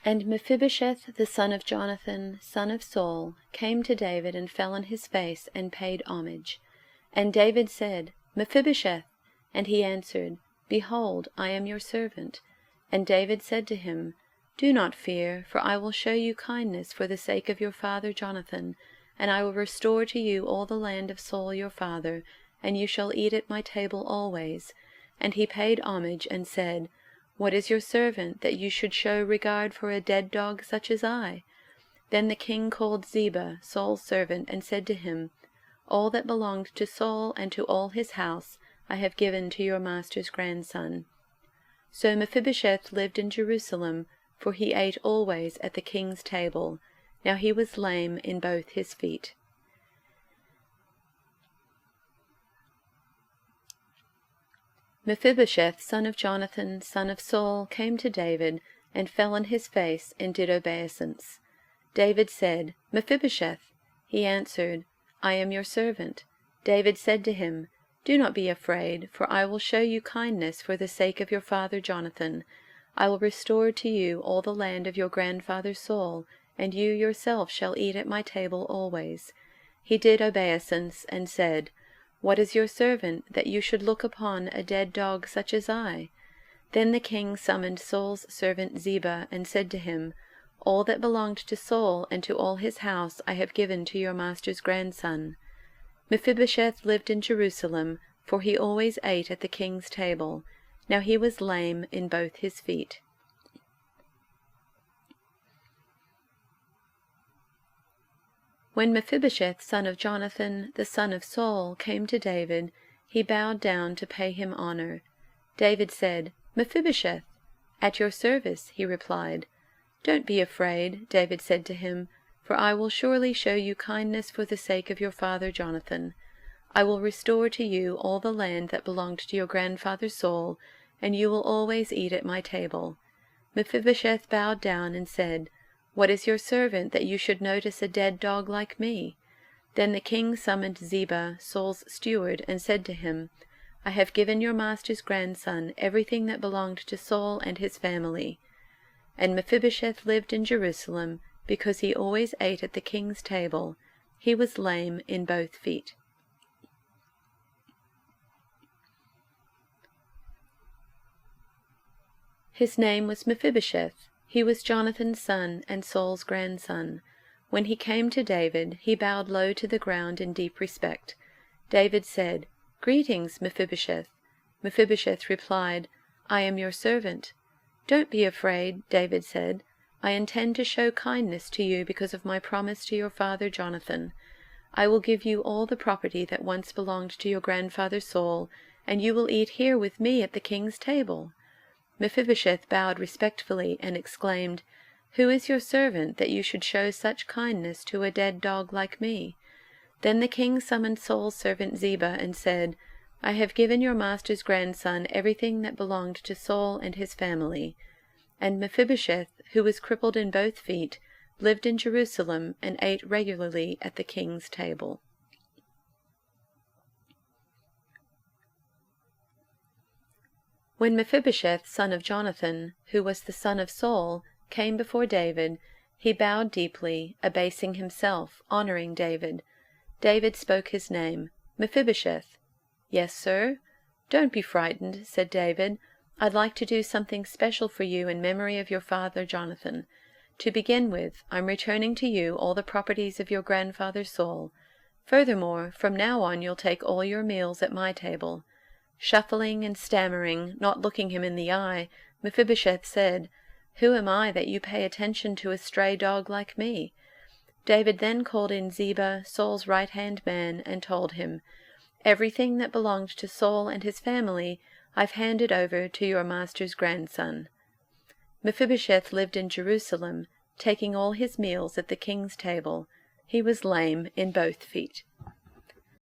And Mephibosheth the son of Jonathan, son of Saul, came to David and fell on his face and paid homage. And David said, Mephibosheth. And he answered, Behold, I am your servant. And David said to him, Do not fear, for I will show you kindness for the sake of your father Jonathan, and I will restore to you all the land of Saul your father, and you shall eat at my table always. And he paid homage and said, What is your servant, that you should show regard for a dead dog such as I? Then the king called Ziba, Saul's servant, and said to him, All that belonged to Saul and to all his house I have given to your master's grandson. So Mephibosheth lived in Jerusalem, for he ate always at the king's table. Now he was lame in both his feet. Mephibosheth, son of Jonathan, son of Saul, came to David, and fell on his face, and did obeisance. David said, Mephibosheth. He answered, I am your servant. David said to him, Do not be afraid, for I will show you kindness for the sake of your father Jonathan. I will restore to you all the land of your grandfather Saul, and you yourself shall eat at my table always. He did obeisance, and said, What is your servant, that you should look upon a dead dog such as I? Then the king summoned Saul's servant Ziba, and said to him, All that belonged to Saul and to all his house I have given to your master's grandson. Mephibosheth lived in Jerusalem, for he always ate at the king's table. Now he was lame in both his feet. When Mephibosheth, son of Jonathan, the son of Saul, came to David, he bowed down to pay him honor. David said, Mephibosheth. At your service, he replied. Don't be afraid, David said to him, for I will surely show you kindness for the sake of your father Jonathan. I will restore to you all the land that belonged to your grandfather Saul, and you will always eat at my table. Mephibosheth bowed down and said, What is your servant, that you should notice a dead dog like me? Then the king summoned Ziba, Saul's steward, and said to him, I have given your master's grandson everything that belonged to Saul and his family. And Mephibosheth lived in Jerusalem, because he always ate at the king's table. He was lame in both feet. His name was Mephibosheth. He was Jonathan's son and Saul's grandson. When he came to David, he bowed low to the ground in deep respect. David said, Greetings, Mephibosheth. Mephibosheth replied, I am your servant. Don't be afraid, David said. I intend to show kindness to you because of my promise to your father Jonathan. I will give you all the property that once belonged to your grandfather Saul, and you will eat here with me at the king's table. Mephibosheth bowed respectfully and exclaimed, Who is your servant, that you should show such kindness to a dead dog like me? Then the king summoned Saul's servant Ziba and said, I have given your master's grandson everything that belonged to Saul and his family. And Mephibosheth, who was crippled in both feet, lived in Jerusalem and ate regularly at the king's table. When Mephibosheth, son of Jonathan, who was the son of Saul, came before David, he bowed deeply, abasing himself, honoring David. David spoke his name, Mephibosheth. Yes, sir. Don't be frightened, said David. I'd like to do something special for you in memory of your father Jonathan. To begin with, I'm returning to you all the properties of your grandfather Saul. Furthermore, from now on you'll take all your meals at my table. Shuffling and stammering, not looking him in the eye, Mephibosheth said, Who am I that you pay attention to a stray dog like me? David then called in Ziba, Saul's right-hand man, and told him, Everything that belonged to Saul and his family I've handed over to your master's grandson. Mephibosheth lived in Jerusalem, taking all his meals at the king's table. He was lame in both feet.